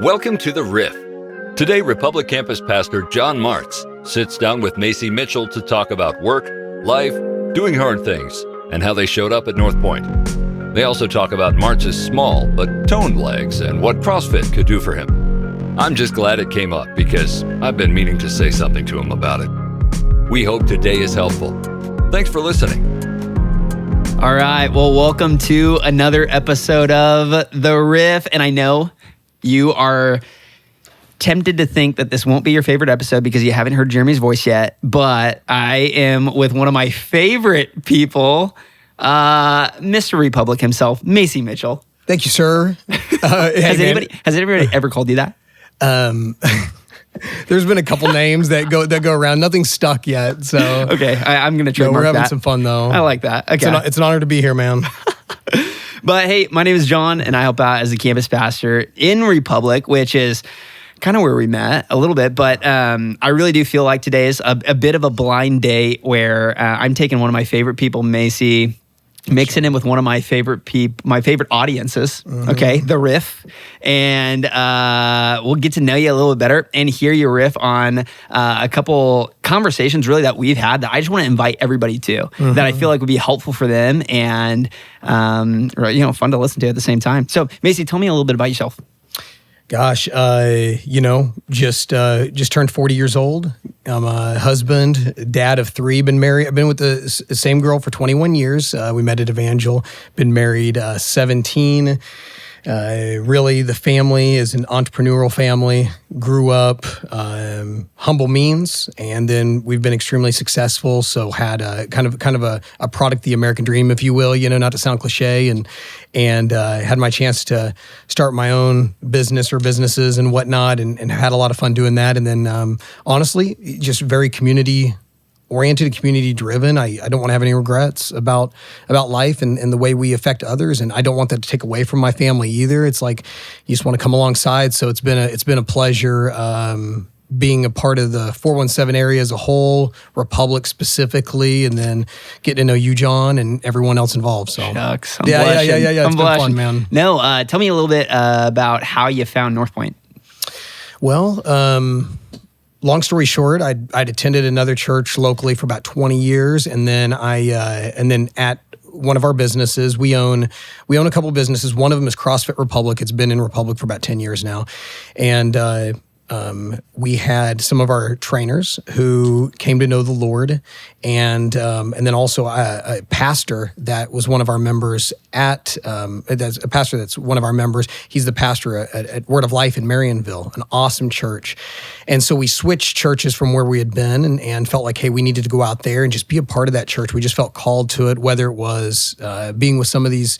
Welcome to the Riff. Today, Republic Campus Pastor Jon Martz sits down with Macy Mitchell to talk about work, life, doing hard things, and how they showed up at North Point. They also talk about Martz's small but toned legs and what CrossFit could do for him. I'm just glad it came up because I've been meaning to say something to him about it. We hope today is helpful. Thanks for listening. All right. Well, welcome to another episode of The Riff. And I know you are tempted to think that this won't be your favorite episode because you haven't heard Jeremy's voice yet, but I am with one of my favorite people, Mr. Republic himself, Macy Mitchell. Thank you, sir. Has anybody ever called you that? There's been a couple names that go around. Nothing's stuck yet. So okay, I'm going to trademark that. We're having some fun though. I like that. Okay, it's an honor to be here, man. But hey, my name is Jon, and I help out as a campus pastor in Republic, which is kind of where we met a little bit. But I really do feel like today is a bit of a blind date where I'm taking one of my favorite people, Macy, mixing in with one of my favorite audiences, okay, the Riff, and we'll get to know you a little bit better and hear your riff on a couple conversations really that we've had that I just want to invite everybody to, that I feel like would be helpful for them and fun to listen to at the same time. So Macy, tell me a little bit about yourself. Gosh, just turned 40 years old. I'm a husband, dad of 3, been married. I've been with the same girl for 21 years. We met at Evangel, been married 17. Really, the family is an entrepreneurial family. Grew up humble means, and then we've been extremely successful. So had a kind of a product, the American dream, if you will. Not to sound cliche, and had my chance to start my own business or businesses and whatnot, and had a lot of fun doing that. And then honestly, just very community-oriented, community-driven. I don't want to have any regrets about life and the way we affect others, and I don't want that to take away from my family either. It's like you just want to come alongside. So it's been a pleasure being a part of the 417 area as a whole, Republic specifically, and then getting to know you, Jon, and everyone else involved. So Shucks, I'm yeah. blushing. It's been fun, man. No, tell me a little bit about how you found North Point. Well, long story short, I'd attended another church locally for about 20 years, and then at one of our businesses, we own a couple of businesses. One of them is CrossFit Republic. It's been in Republic for about 10 years now, and we had some of our trainers who came to know the Lord, and then also a pastor that was one of our members that's a pastor that's one of our members. He's the pastor at Word of Life in Marionville, an awesome church. And so we switched churches from where we had been and felt like, hey, we needed to go out there and just be a part of that church. We just felt called to it, whether it was being with some of these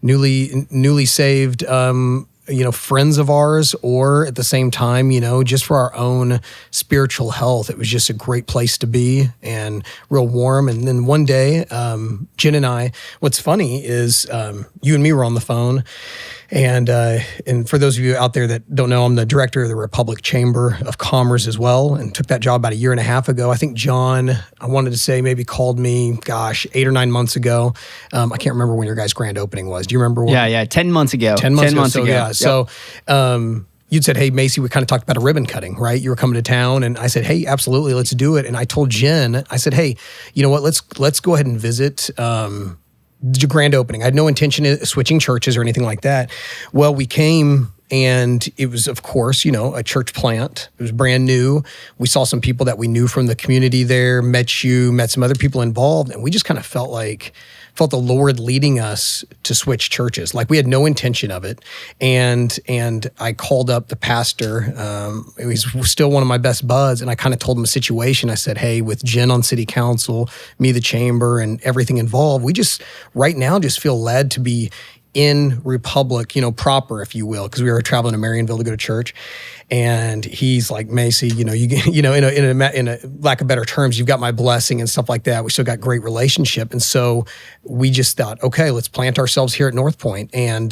newly saved friends of ours, or at the same time, just for our own spiritual health. It was just a great place to be and real warm. And then one day, Jen and I, what's funny is you and me were on the phone. And for those of you out there that don't know, I'm the director of the Republic Chamber of Commerce as well, and took that job about a year and a half ago. I think Jon, I wanted to say, maybe called me, 8 or 9 months ago. I can't remember when your guys' grand opening was. Do you remember? Yeah, 10 months ago. 10 months ago. Yeah. Yep. So you'd said, hey, Macy, we kind of talked about a ribbon cutting, right? You were coming to town, and I said, hey, absolutely, let's do it. And I told Jen, I said, hey, you know what? Let's go ahead and visit the grand opening. I had no intention of switching churches or anything like that. Well, we came, and it was, of course, a church plant. It was brand new. We saw some people that we knew from the community there, met some other people involved, and we just kind of felt the Lord leading us to switch churches. Like we had no intention of it. And I called up the pastor. He's still one of my best buds. And I kind of told him a situation. I said, hey, with Jen on city council, me, the chamber, and everything involved, we just right now just feel led to be in Republic, proper, if you will, because we were traveling to Marionville to go to church. And he's like, Macy, in a lack of better terms, you've got my blessing and stuff like that. We still got great relationship. And so we just thought, okay, let's plant ourselves here at North Point and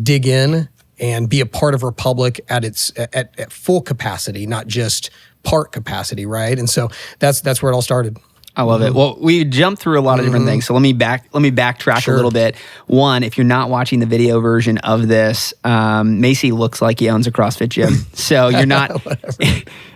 dig in and be a part of Republic at full capacity, not just part capacity, right? And so that's where it all started. I love it. Well, we jumped through a lot of different things, so let me backtrack a little bit. One, if you're not watching the video version of this, Macy looks like he owns a CrossFit gym, so you're not.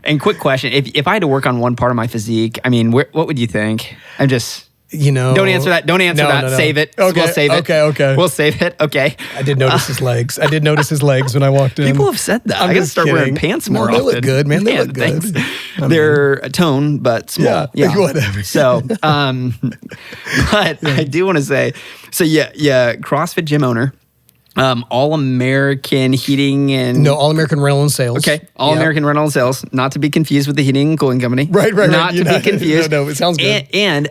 And quick question: if I had to work on one part of my physique, I mean, what would you think? I'm just. Don't answer that. Don't answer that. No. Save it. Okay. We'll save it. Okay. We'll save it. Okay. I did notice his legs. when I walked in. People have said that. I got to start wearing pants more often. They look good, man. They look good. They're a tone, but small. Yeah. Whatever. So, but I do want to say, CrossFit gym owner. All-American heating and... No, All-American rental and sales. Okay, All-American rental and sales. Not to be confused with the heating and cooling company. Right. Not to be confused. No, it sounds good. And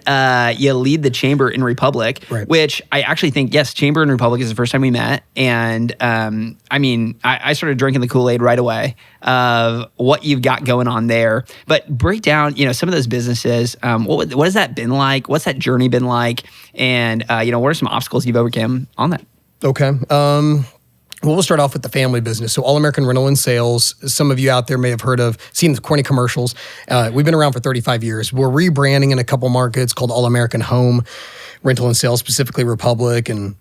you lead the Chamber in Republic, which I actually think, yes, Chamber in Republic is the first time we met. And I started drinking the Kool-Aid right away of what you've got going on there. But break down, some of those businesses. What has that been like? What's that journey been like? And, what are some obstacles you've overcome on that? Okay. Well, we'll start off with the family business. So All-American Rental and Sales, some of you out there may have seen the corny commercials. We've been around for 35 years. We're rebranding in a couple markets called All-American Home Rental and Sales, specifically Republic and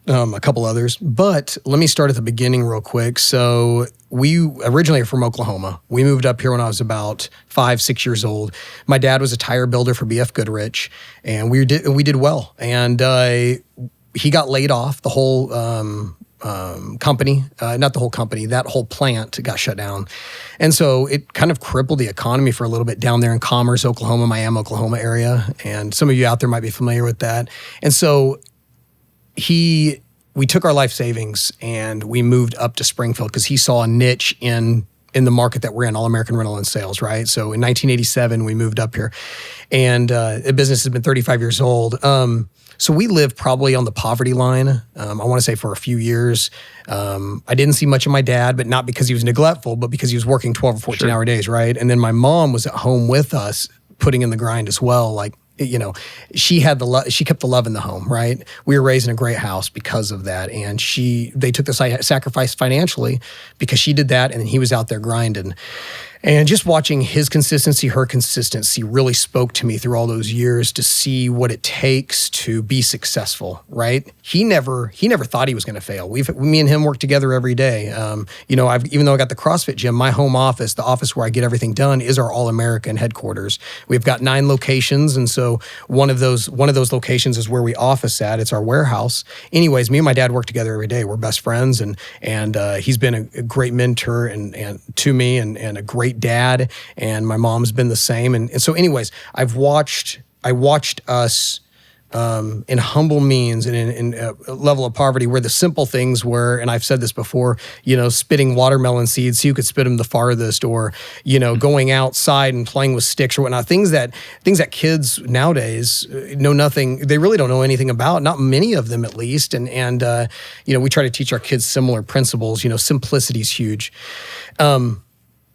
a couple others. But let me start at the beginning real quick. So we originally are from Oklahoma. We moved up here when I was about 5-6 years old. My dad was a tire builder for BF Goodrich, and we did well. And he got laid off. The whole company, not the whole company, that whole plant got shut down. And so it kind of crippled the economy for a little bit down there in Commerce, Oklahoma, Miami, Oklahoma area. And some of you out there might be familiar with that. And so we took our life savings and we moved up to Springfield because he saw a niche in the market that we're in, All-American Rental and Sales, right? So in 1987, we moved up here. And the business has been 35 years old. So we lived probably on the poverty line, I want to say for a few years. I didn't see much of my dad, but not because he was neglectful, but because he was working 12 or 14-hour days, right? And then my mom was at home with us, putting in the grind as well. Like, she kept the love in the home, right? We were raised in a great house because of that. And they took the sacrifice financially because she did that, and then he was out there grinding. And just watching his consistency, her consistency really spoke to me through all those years to see what it takes to be successful, right? He never thought he was going to fail. Me and him work together every day. Even though I got the CrossFit gym, my home office, the office where I get everything done, is our All-American headquarters. We've got 9 locations, and so one of those locations is where we office at. It's our warehouse. Anyways, me and my dad work together every day. We're best friends, and he's been a great mentor and to me, and a great dad, and my mom's been the same. And so anyways, I watched us in humble means and in a level of poverty where the simple things were, and I've said this before, spitting watermelon seeds so you could spit them the farthest, or, going outside and playing with sticks or whatnot, things that kids nowadays know nothing, they really don't know anything about, not many of them at least. And we try to teach our kids similar principles. Simplicity is huge.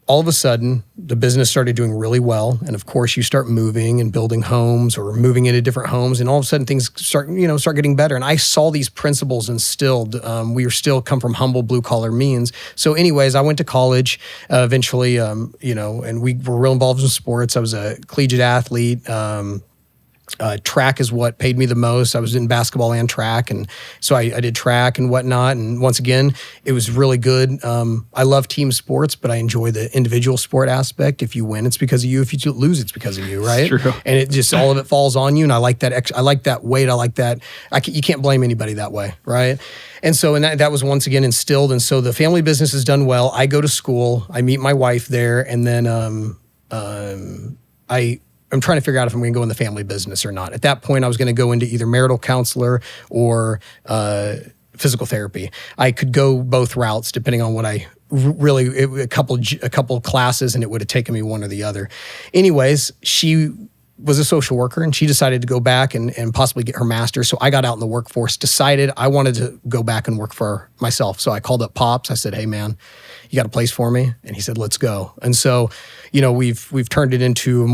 All of a sudden, the business started doing really well. And of course, you start moving and building homes or moving into different homes. And all of a sudden, things start getting better. And I saw these principles instilled. We are still come from humble blue collar means. So anyways, I went to college eventually, and we were real involved in sports. I was a collegiate athlete. Track is what paid me the most. I was in basketball and track, and so I did track and whatnot. And once again, it was really good. I love team sports, but I enjoy the individual sport aspect. If you win, it's because of you. If you lose, it's because of you, right? True. And it just all of it falls on you. And I like that. I like that weight. I like that. You can't blame anybody that way, right? And so, that was once again instilled. And so the family business has done well. I go to school. I meet my wife there, and then I'm trying to figure out if I'm going to go in the family business or not. At that point, I was going to go into either marital counselor or physical therapy. I could go both routes depending on what I really, a couple classes, and it would have taken me one or the other. Anyways, she was a social worker, and she decided to go back and possibly get her master's. So I got out in the workforce, decided I wanted to go back and work for myself. So I called up Pops. I said, "Hey man, you got a place for me?" And he said, "Let's go." And so, we've turned it into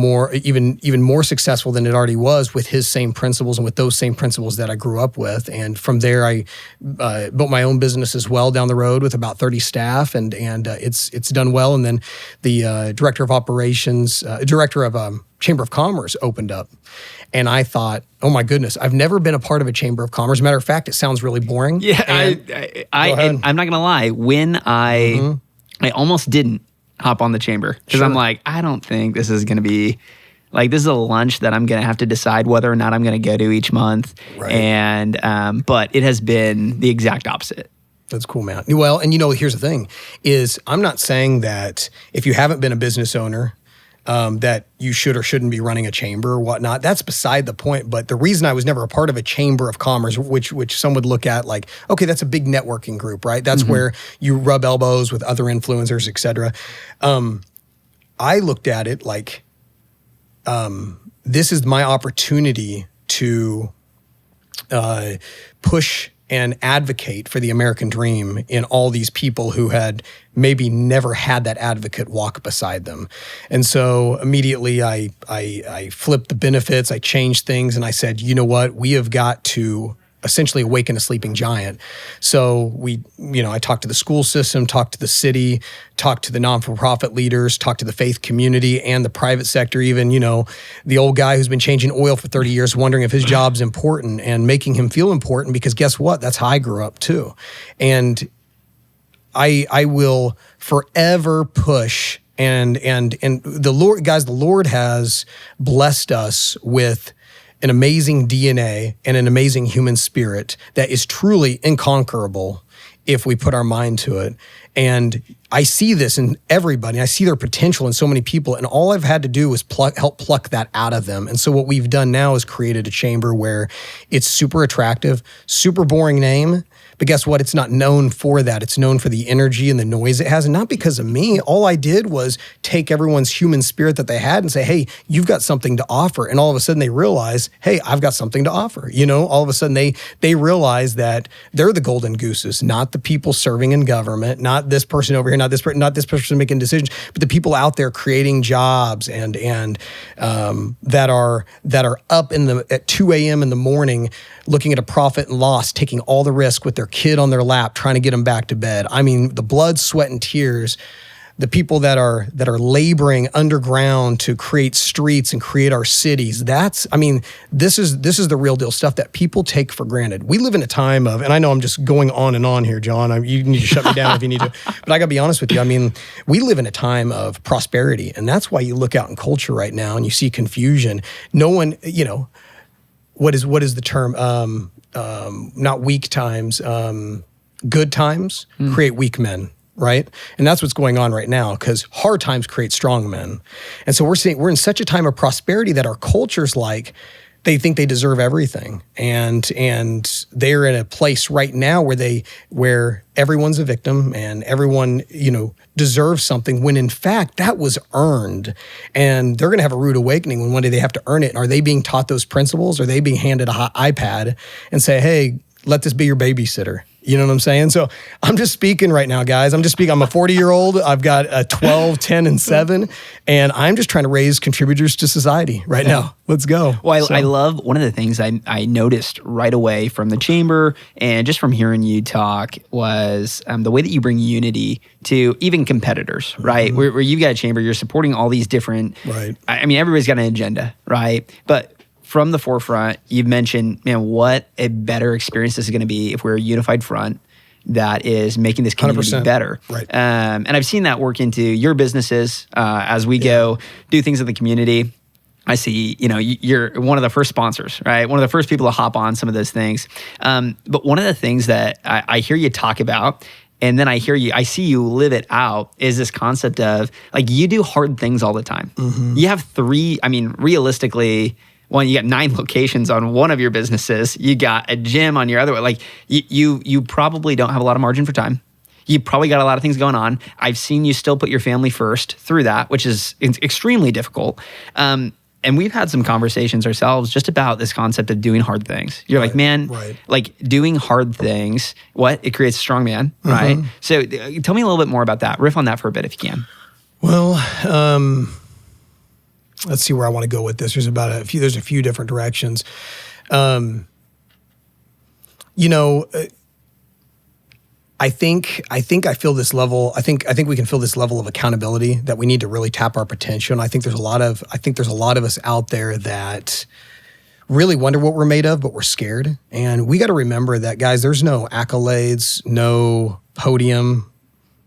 even more successful than it already was, with his same principles and with those same principles that I grew up with. And from there, I built my own business as well down the road with about 30 staff, and it's done well. And then the director of operations, director of Chamber of Commerce opened up. And I thought, oh my goodness, I've never been a part of a Chamber of Commerce. Matter of fact, it sounds really boring. Yeah, and I'm not gonna lie. When I almost didn't hop on the chamber because I'm like, I don't think this is gonna be like, this is a lunch that I'm gonna have to decide whether or not I'm gonna go to each month. Right. And but it has been the exact opposite. That's cool, man. Well, and here's the thing: is I'm not saying that if you haven't been a business owner, that you should or shouldn't be running a chamber or whatnot. That's beside the point. But the reason I was never a part of a chamber of commerce, which some would look at like, okay, that's a big networking group, right? That's where you rub elbows with other influencers, et cetera. I looked at it like, this is my opportunity to push and advocate for the American dream in all these people who had maybe never had that advocate walk beside them. And so immediately I flipped the benefits, I changed things, and I said, you know what, we have got to essentially awaken a sleeping giant. So I talked to the school system, talked to the city, talked to the non-for-profit leaders, talked to the faith community and the private sector, even, the old guy who's been changing oil for 30 years, wondering if his job's important and making him feel important, because guess what? That's how I grew up too. And I will forever push and the Lord has blessed us with an amazing DNA and an amazing human spirit that is truly inconquerable if we put our mind to it. And I see this in everybody. I see their potential in so many people. And all I've had to do is help pluck that out of them. And so what we've done now is created a chamber where it's super attractive, super boring name. But guess what? It's not known for that. It's known for the energy and the noise it has. And not because of me. All I did was take everyone's human spirit that they had and say, hey, you've got something to offer. And all of a sudden they realize, hey, I've got something to offer. All of a sudden they realize that they're the golden gooses, not the people serving in government, not this person over here, not this person making decisions, but the people out there creating jobs and that are up at 2 a.m. in the morning, looking at a profit and loss, taking all the risk with their kid on their lap, trying to get them back to bed. I mean, the blood, sweat, and tears, the people that are laboring underground to create streets and create our cities. This is the real deal stuff that people take for granted. We live in a time of, and I know I'm just going on and on here, John. You need to shut me down if you need to. But I got to be honest with you. I mean, we live in a time of prosperity, and that's why you look out in culture right now and you see confusion. No one, what is the term? Not weak times, good times create weak men, right? And that's what's going on right now, because hard times create strong men. And so we're in such a time of prosperity that our culture's like, they think they deserve everything. And they're in a place right now where everyone's a victim and everyone, deserves something, when in fact that was earned. And they're going to have a rude awakening when one day they have to earn it. And are they being taught those principles? Or are they being handed an iPad and say, hey, let this be your babysitter? You know what I'm saying? So I'm just speaking right now, guys. I'm a 40-year-old. I've got a 12, 10, and 7. And I'm just trying to raise contributors to society right now. Let's go. Well, I love one of the things I noticed right away from the chamber and just from hearing you talk was the way that you bring unity to even competitors, right? Where you've got a chamber, you're supporting all these different, right? I mean, everybody's got an agenda, right? But from the forefront, you've mentioned, what a better experience this is going to be if we're a unified front that is making this community 100%. better. Right. And I've seen that work into your businesses as we go do things in the community. I see, you're one of the first sponsors, right? One of the first people to hop on some of those things. But one of the things that I hear you talk about, and then I see you live it out, is this concept of, like, you do hard things all the time. You have realistically, one, you got 9 locations on one of your businesses. You got a gym on your other one. Like, you probably don't have a lot of margin for time. You probably got a lot of things going on. I've seen you still put your family first through that, which is extremely difficult. And we've had some conversations ourselves just about this concept of doing hard things. You're like, man, like doing hard things, it creates a strong man, right? So tell me a little bit more about that. Riff on that for a bit if you can. Well, let's see where I want to go with this. There's a few different directions. I think I feel this level. I think we can feel this level of accountability that we need to really tap our potential. And I think there's a lot of us out there that really wonder what we're made of, but we're scared. And we got to remember that, guys, there's no accolades, no podium,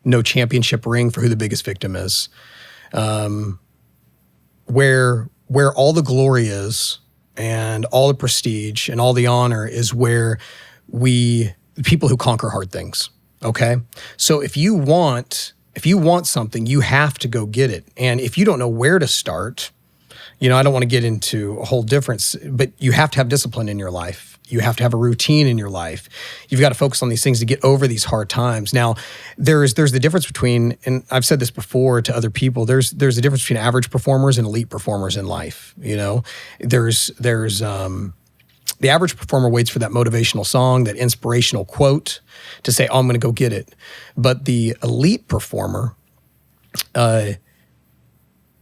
no championship ring for who the biggest victim is. Where all the glory is and all the prestige and all the honor is where people who conquer hard things. Okay. So if you want something, you have to go get it. And if you don't know where to start, I don't want to get into a whole difference, but you have to have discipline in your life. You have to have a routine in your life. You've got to focus on these things to get over these hard times. Now, there's the difference between, and I've said this before to other people, there's a difference between average performers and elite performers in life. There's the average performer waits for that motivational song, that inspirational quote to say, oh, I'm going to go get it. But the elite performer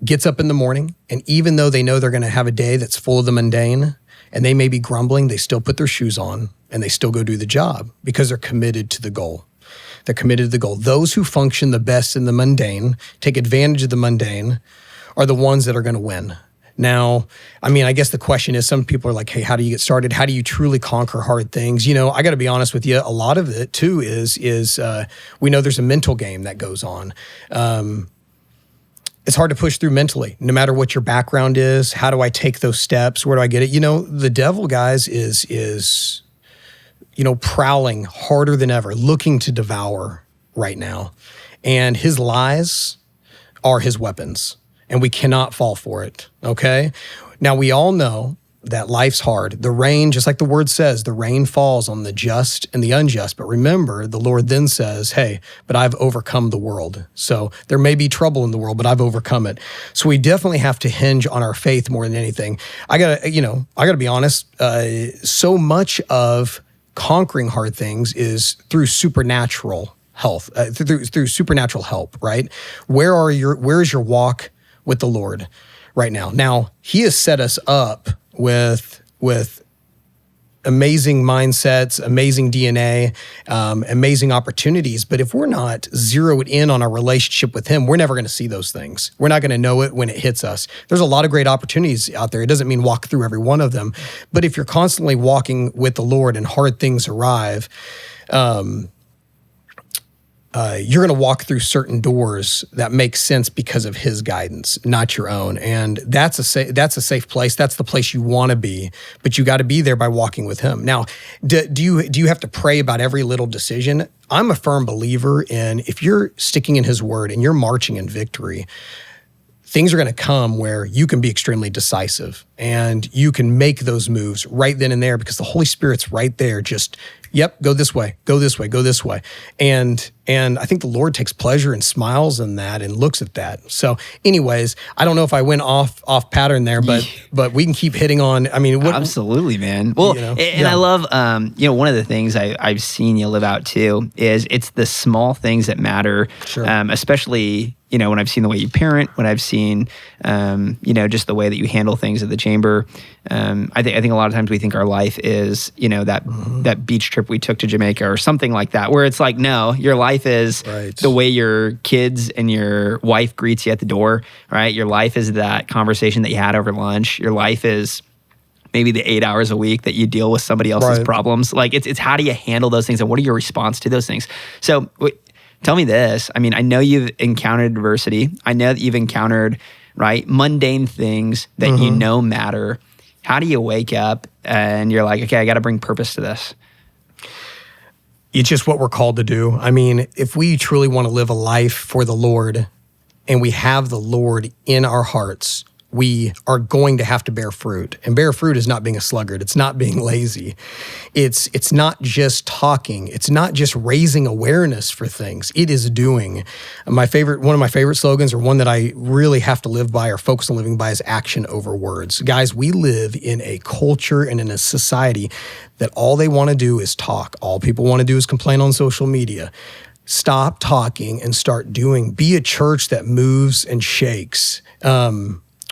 gets up in the morning, and even though they know they're going to have a day that's full of the mundane, and they may be grumbling, they still put their shoes on and they still go do the job because they're committed to the goal. They're committed to the goal. Those who function the best in the mundane, take advantage of the mundane, are the ones that are going to win. Now, I guess the question is, some people are like, hey, how do you get started? How do you truly conquer hard things? I got to be honest with you. A lot of it too is we know there's a mental game that goes on. It's hard to push through mentally, no matter what your background is. How do I take those steps? Where do I get it? The devil, guys, is prowling harder than ever, looking to devour right now. And his lies are his weapons, and we cannot fall for it, okay? Now, we all know that life's hard. The rain, just like the word says, the rain falls on the just and the unjust. But remember, the Lord then says, hey, but I've overcome the world. So there may be trouble in the world, but I've overcome it. So we definitely have to hinge on our faith more than anything. I gotta be honest. So much of conquering hard things is through supernatural health, through supernatural help, right? Where is your walk with the Lord right now? Now, He has set us up with amazing mindsets, amazing DNA, amazing opportunities. But if we're not zeroed in on our relationship with Him, we're never going to see those things. We're not going to know it when it hits us. There's a lot of great opportunities out there. It doesn't mean walk through every one of them. But if you're constantly walking with the Lord and hard things arrive, you're going to walk through certain doors that make sense because of His guidance, not your own. And that's a safe place. That's the place you want to be, but you got to be there by walking with Him. Now, do you have to pray about every little decision? I'm a firm believer in, if you're sticking in His word and you're marching in victory, things are going to come where you can be extremely decisive and you can make those moves right then and there because the Holy Spirit's right there. Just, yep, go this way, go this way, go this way. And I think the Lord takes pleasure and smiles in that and looks at that. So anyways, I don't know if I went off pattern there, but we can keep hitting on, absolutely, man. Well, I love, one of the things I've seen you live out too is it's the small things that matter, sure. When I've seen the way you parent, when I've seen, just the way that you handle things at the chamber. I think a lot of times we think our life is, that beach trip we took to Jamaica or something like that, where it's like, no, your life is right. The way your kids and your wife greets you at the door, right? Your life is that conversation that you had over lunch. Your life is maybe the 8 hours a week that you deal with somebody else's right. problems. Like it's how do you handle those things and what are your response to those things? So tell me this. I know you've encountered adversity. I know that you've encountered, right, mundane things that Mm-hmm. Matter. How do you wake up and you're like, okay, I got to bring purpose to this? It's just what we're called to do. If we truly want to live a life for the Lord and we have the Lord in our hearts, we are going to have to bear fruit. And bear fruit is not being a sluggard. It's not being lazy. It's not just talking. It's not just raising awareness for things. It is doing. One of my favorite slogans, or one that I really have to live by or focus on living by, is action over words. Guys, we live in a culture and in a society that all they want to do is talk. All people want to do is complain on social media. Stop talking and start doing. Be a church that moves and shakes.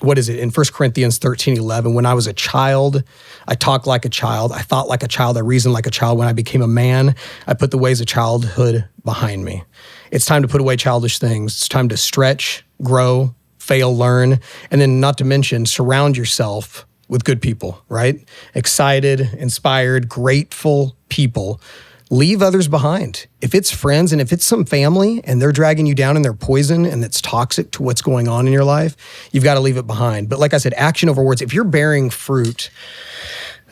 what is it? In 1 Corinthians 13:11, when I was a child, I talked like a child, I thought like a child, I reasoned like a child. When I became a man, I put the ways of childhood behind me. It's time to put away childish things. It's time to stretch, grow, fail, learn, and then not to mention surround yourself with good people, right? Excited, inspired, grateful people. Leave others behind. If it's friends and if it's some family and they're dragging you down and they're poison and it's toxic to what's going on in your life, you've got to leave it behind. But like I said, action over words. If you're bearing fruit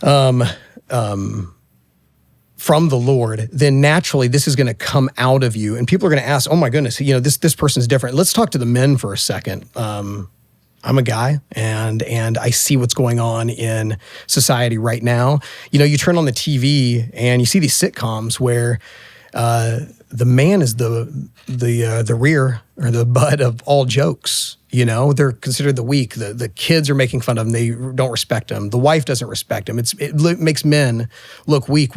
from the Lord, then naturally this is going to come out of you. And people are going to ask, oh my goodness, this person's different. Let's talk to the men for a second. I'm a guy and I see what's going on in society right now. You turn on the TV and you see these sitcoms where the man is the rear or the butt of all jokes. They're considered the weak. The kids are making fun of them. They don't respect them. The wife doesn't respect them. It makes men look weak.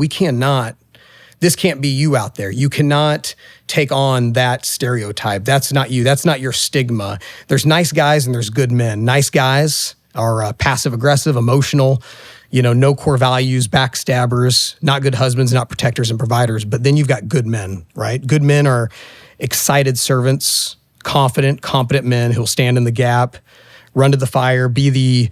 This can't be you out there. You cannot take on that stereotype. That's not you. That's not your stigma. There's nice guys and there's good men. Nice guys are passive-aggressive, emotional, no core values, backstabbers, not good husbands, not protectors and providers. But then you've got good men, right? Good men are excited servants, confident, competent men who'll stand in the gap, run to the fire, be the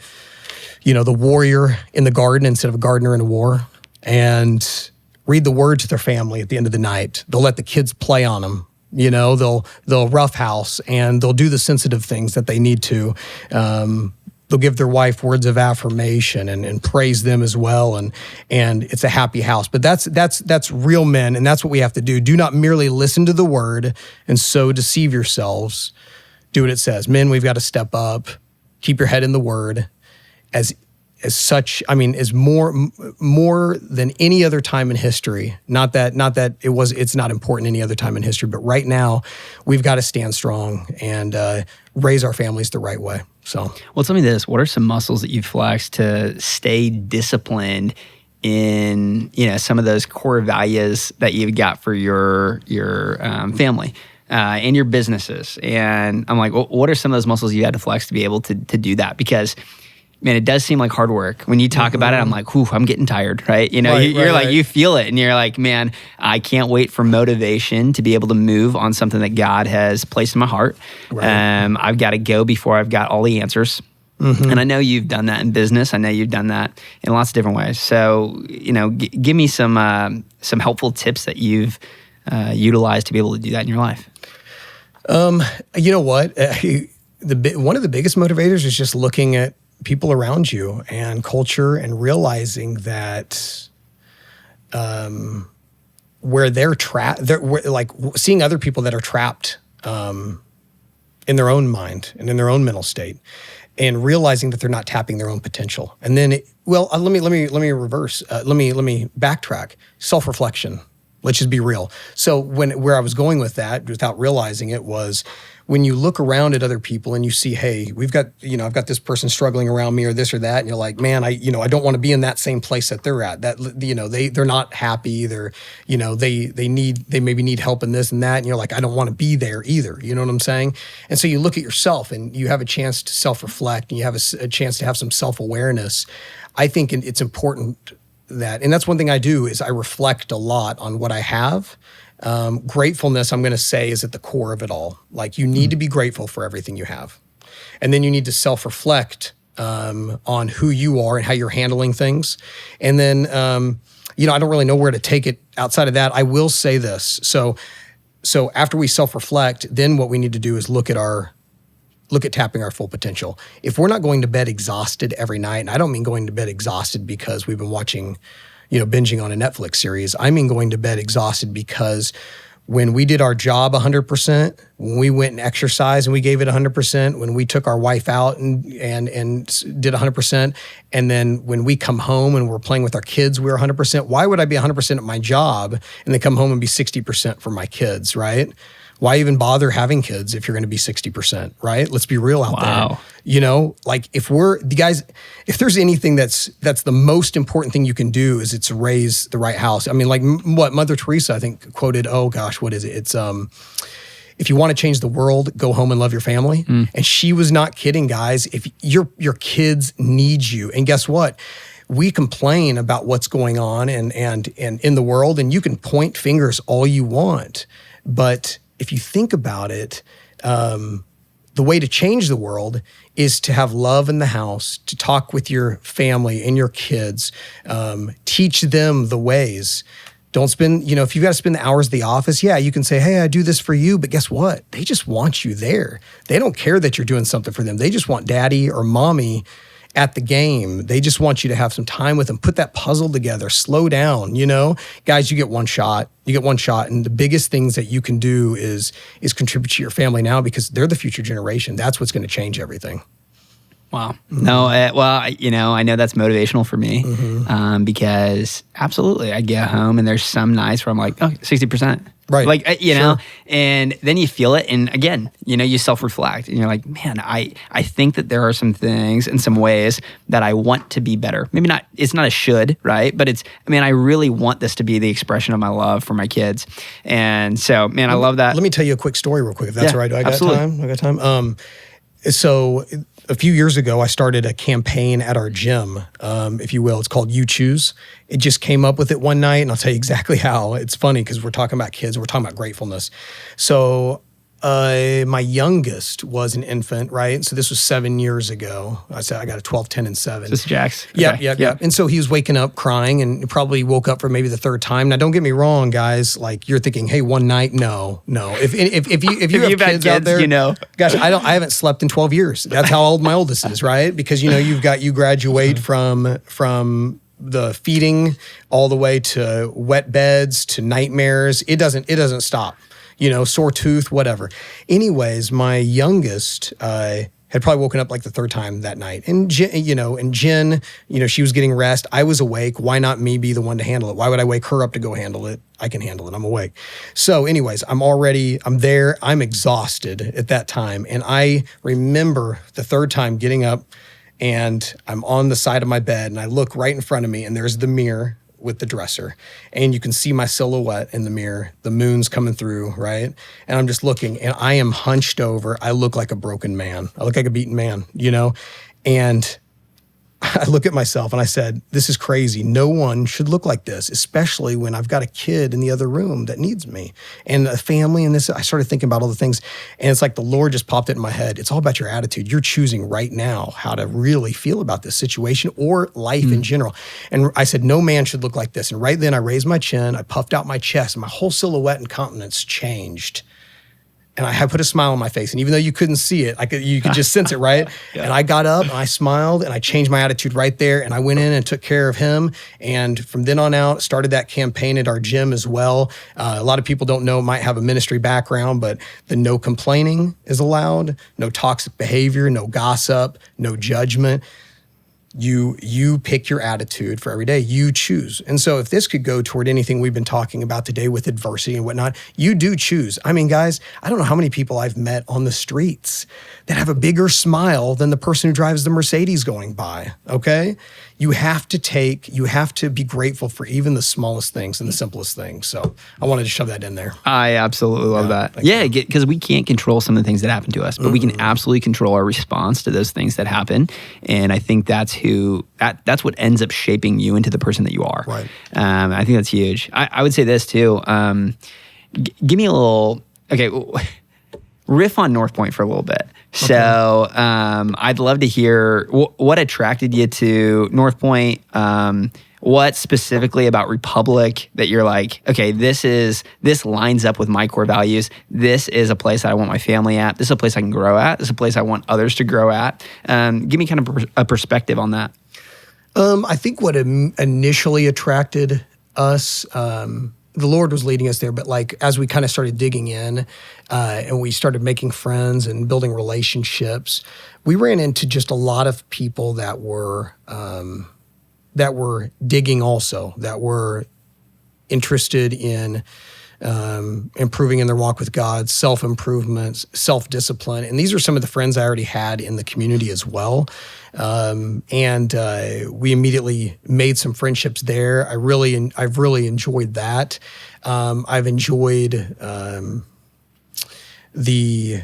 warrior in the garden instead of a gardener in a war, and read the word to their family at the end of the night. They'll let the kids play on them. They'll roughhouse and they'll do the sensitive things that they need to. They'll give their wife words of affirmation and praise them as well. And it's a happy house. But that's real men, and that's what we have to do. Do not merely listen to the word and so deceive yourselves. Do what it says. Men, we've got to step up. Keep your head in the word. As more than any other time in history. Not that it's not important any other time in history, but right now we've got to stand strong and raise our families the right way. So, well, tell me this: what are some muscles that you've flexed to stay disciplined in some of those core values that you've got for your family and your businesses? And I'm like, well, what are some of those muscles you had to flex to be able to do that? Because man, it does seem like hard work. When you talk about it, I'm like, whew, I'm getting tired, right? Right. You feel it, and you're like, man, I can't wait for motivation to be able to move on something that God has placed in my heart. Right. I've got to go before I've got all the answers. Mm-hmm. And I know you've done that in business. I know you've done that in lots of different ways. So, give me some helpful tips that you've utilized to be able to do that in your life. You know what? One of the biggest motivators is just looking at people around you and culture and realizing that where they're trapped, like seeing other people that are trapped in their own mind and in their own mental state, and realizing that they're not tapping their own potential. And then, let me reverse. Let me backtrack. Self-reflection. Let's just be real. So where I was going with that, without realizing it, was when you look around at other people and you see, hey, I've got this person struggling around me or this or that, and you're like, man, I don't want to be in that same place that they're at. That they're not happy. They're they maybe need help in this and that, and you're like, I don't want to be there either. You know what I'm saying? And so you look at yourself and you have a chance to self-reflect and you have a chance to have some self-awareness. I think it's important and that's one thing I do is I reflect a lot on what I have. Gratefulness, I'm going to say, is at the core of it all. Like, you need to be grateful for everything you have. And then you need to self-reflect on who you are and how you're handling things. And then, I don't really know where to take it outside of that. I will say this. So after we self-reflect, then what we need to do is look at tapping our full potential. If we're not going to bed exhausted every night, and I don't mean going to bed exhausted because we've been watching, binging on a Netflix series. I mean going to bed exhausted because when we did our job 100%, when we went and exercised and we gave it 100%, when we took our wife out and did 100%, and then when we come home and we're playing with our kids, we're 100%. Why would I be 100% at my job and then come home and be 60% for my kids, right? Why even bother having kids if you're going to be 60%, right? Let's be real out there. Like if there's anything that's the most important thing you can do is it's raise the right house. I mean, like what Mother Teresa, I think, quoted, oh gosh, what is it? if you want to change the world, go home and love your family. And she was not kidding, guys. If your kids need you, and guess what? We complain about what's going on and in the world, and you can point fingers all you want. But if you think about it, the way to change the world is to have love in the house, to talk with your family and your kids, teach them the ways. Don't spend, if you've got to spend the hours at the office, yeah, you can say, hey, I do this for you. But guess what? They just want you there. They don't care that you're doing something for them. They just want daddy or mommy at the game. They just want you to have some time with them. Put that puzzle together. Slow down, Guys, you get one shot. And the biggest things that you can do is contribute to your family now, because they're the future generation. That's what's going to change everything. Wow. No, I know that's motivational for me because absolutely, I get home and there's some nights where I'm like, 60%. Right. Like, know, and then you feel it. And again, you self-reflect and you're like, man, I think that there are some things and some ways that I want to be better. Maybe not, it's not a should, right? But I really want this to be the expression of my love for my kids. And so, man, I love that. Let me tell you a quick story real quick, if that's all right. I got absolutely. time. So a few years ago, I started a campaign at our gym, if you will. It's called You Choose. It just came up with it one night, and I'll tell you exactly how. It's funny because we're talking about kids. We're talking about gratefulness. So my youngest was an infant, right? So this was 7 years ago. I said I got a 12, 10, and 7. This is Jax? Okay. Yeah. And so he was waking up crying and probably woke up for maybe the third time. Now, don't get me wrong, guys. Like, you're thinking, hey, one night? No. If you have kids out there, gosh, I haven't slept in 12 years. That's how old my oldest is, right? Because you graduate from the feeding all the way to wet beds to nightmares. It doesn't stop. Sore tooth, whatever. Anyways, my youngest had probably woken up like the third time that night. And Jen, she was getting rest. I was awake. Why not me be the one to handle it? Why would I wake her up to go handle it? I can handle it. I'm awake. So anyways, I'm there. I'm exhausted at that time. And I remember the third time getting up, and I'm on the side of my bed, and I look right in front of me, and there's the mirror with the dresser, and you can see my silhouette in the mirror. The moon's coming through, right? And I'm just looking, and I am hunched over. I look like a broken man. I look like a beaten man, And I look at myself and I said, this is crazy. No one should look like this, especially when I've got a kid in the other room that needs me and a family. And this, I started thinking about all the things, and it's like the Lord just popped it in my head. It's all about your attitude. You're choosing right now how to really feel about this situation or life in general. And I said, no man should look like this. And right then I raised my chin, I puffed out my chest, and my whole silhouette and countenance changed. And I put a smile on my face. And even though you couldn't see it, you could just sense it, right? Yeah. And I got up and I smiled and I changed my attitude right there. And I went in and took care of him. And from then on out, started that campaign at our gym as well. A lot of people don't know, might have a ministry background, but the no complaining is allowed, no toxic behavior, no gossip, no judgment. You pick your attitude for every day. You choose. And so if this could go toward anything we've been talking about today with adversity and whatnot, you do choose. I mean, guys, I don't know how many people I've met on the streets that have a bigger smile than the person who drives the Mercedes going by, okay? You have to be grateful for even the smallest things and the simplest things. So I wanted to shove that in there. I absolutely love that. Yeah, because we can't control some of the things that happen to us, but we can absolutely control our response to those things that happen. And I think that's what ends up shaping you into the person that you are. Right. I think that's huge. I would say this too. Give me a little, riff on North Point for a little bit. So I'd love to hear what attracted you to North Point. What specifically about Republic that you're like, okay, this lines up with my core values. This is a place that I want my family at. This is a place I can grow at. This is a place I want others to grow at. Give me kind of a perspective on that. I think what initially attracted us, the Lord was leading us there, but like as we kind of started digging in and we started making friends and building relationships, we ran into just a lot of people that were digging also, that were interested in improving in their walk with God, self-improvement, self-discipline. And these are some of the friends I already had in the community as well. And we immediately made some friendships there. I've really enjoyed that. I've enjoyed the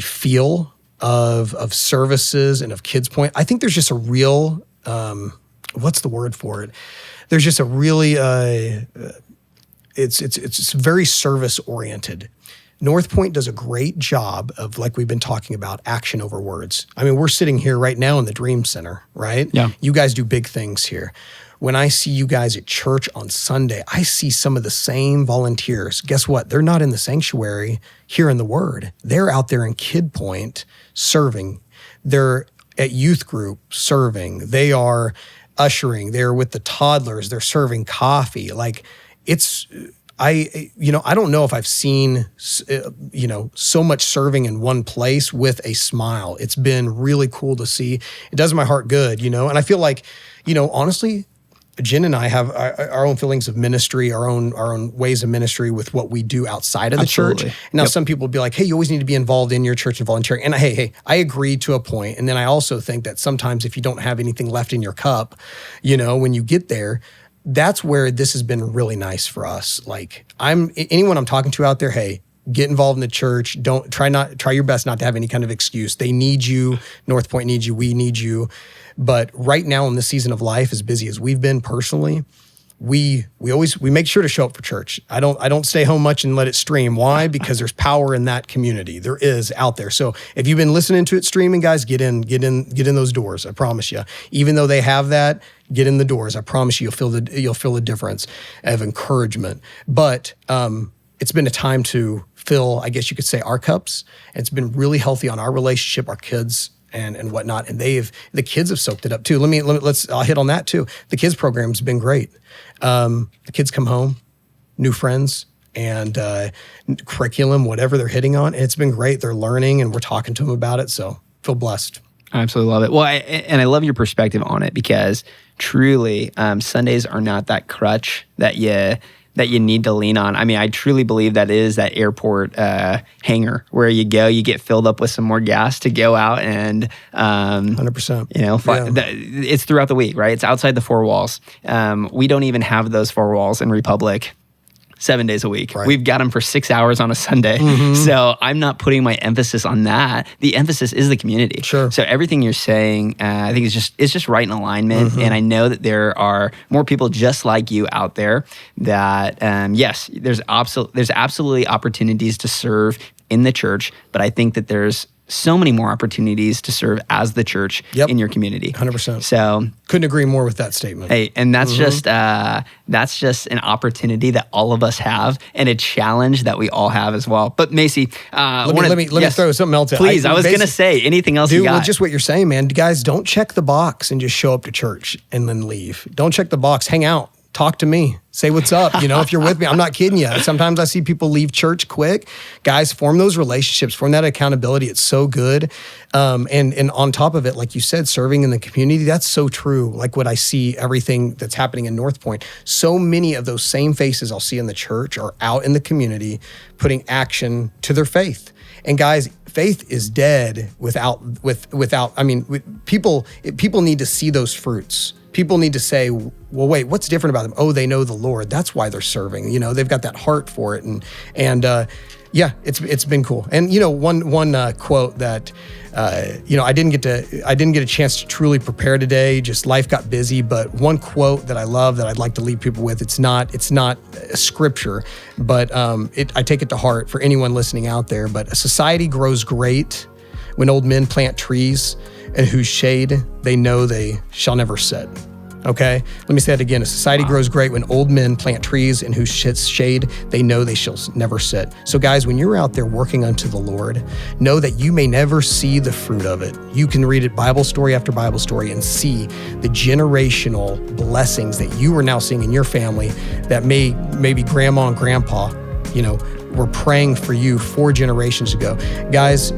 feel of services and of Kids Point. I think there's just a real, what's the word for it? There's just a really, it's very service oriented. North Point does a great job of, like we've been talking about, action over words. I mean, we're sitting here right now in the Dream Center, right? Yeah. You guys do big things here. When I see you guys at church on Sunday, I see some of the same volunteers. Guess what? They're not in the sanctuary hearing the word. They're out there in Kid Point serving. They're at youth group serving. They are ushering. They're with the toddlers. They're serving coffee. Like, it's... I don't know if I've seen, so much serving in one place with a smile. It's been really cool to see. It does my heart good, and I feel like, honestly, Jen and I have our own feelings of ministry, our own ways of ministry with what we do outside of the Absolutely. church. Now, some people will be like, hey, you always need to be involved in your church and volunteering. And hey, I agree to a point. And then I also think that sometimes if you don't have anything left in your cup, when you get there, that's where this has been really nice for us. Like, anyone I'm talking to out there, hey, get involved in the church. Don't try your best not to have any kind of excuse. They need you. North Point needs you. We need you. But right now in this season of life, as busy as we've been personally, we make sure to show up for church. I don't stay home much and let it stream. Why? Because there's power in that community. There is out there. So if you've been listening to it streaming, guys, get in those doors. I promise you. Even though they have that, get in the doors. I promise you, you'll feel the difference of encouragement. But it's been a time to fill, I guess you could say, our cups. And it's been really healthy on our relationship, our kids and whatnot. And the kids have soaked it up too. I'll hit on that too. The kids program's been great. The kids come home, new friends, and curriculum, whatever they're hitting on. And it's been great. They're learning, and we're talking to them about it. So feel blessed. I absolutely love it. Well, I love your perspective on it, because truly, Sundays are not that crutch that you need to lean on. I mean, I truly believe that is that airport hangar where you go, you get filled up with some more gas to go out and 100%. It's throughout the week, right? It's outside the four walls. We don't even have those four walls in Republic 7 days a week. Right. We've got them for 6 hours on a Sunday. Mm-hmm. So I'm not putting my emphasis on that. The emphasis is the community. Sure. So everything you're saying, I think it's just right in alignment. Mm-hmm. And I know that there are more people just like you out there that, yes, there's absolutely opportunities to serve in the church, but I think that there's so many more opportunities to serve as the church in your community. 100%. So couldn't agree more with that statement. Hey, and that's just an opportunity that all of us have, and a challenge that we all have as well. But Macy, let me throw something else. Please, I was going to say anything else you got. Well, just what you're saying, man. Guys, don't check the box and just show up to church and then leave. Don't check the box. Hang out. Talk to me. Say what's up. If you're with me, I'm not kidding you. Sometimes I see people leave church quick. Guys, form those relationships, form that accountability. It's so good. And on top of it, like you said, serving in the community, that's so true. Like what I see, everything that's happening in North Point, so many of those same faces I'll see in the church are out in the community putting action to their faith. And guys, faith is dead without. I mean, people need to see those fruits. People need to say, well, wait, what's different about them? Oh, they know the Lord. That's why they're serving. They've got that heart for it, and it's been cool. And one quote that I didn't get a chance to truly prepare today. Just life got busy. But one quote that I love that I'd like to leave people with. It's not a scripture, but I take it to heart for anyone listening out there. But a society grows great when old men plant trees in whose shade they know they shall never sit. Okay? Let me say that again. A society grows great when old men plant trees in whose shade they know they shall never sit. So guys, when you're out there working unto the Lord, know that you may never see the fruit of it. You can read it Bible story after Bible story and see the generational blessings that you are now seeing in your family that maybe grandma and grandpa, were praying for you 4 generations ago. Guys,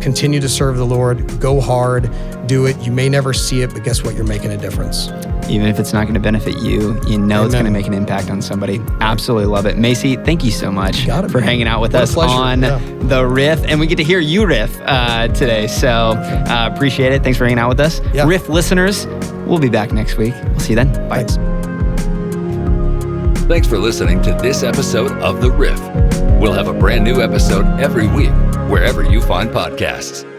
continue to serve the Lord. Go hard. Do it. You may never see it, but guess what? You're making a difference. Even if it's not going to benefit you, Amen. It's going to make an impact on somebody. Absolutely love it. Macy, thank you so much for hanging out with us on the Riff. And we get to hear you riff today. So appreciate it. Thanks for hanging out with us. Yeah. Riff listeners, we'll be back next week. We'll see you then. Bye. Thanks. Thanks for listening to this episode of The Riff. We'll have a brand new episode every week, wherever you find podcasts.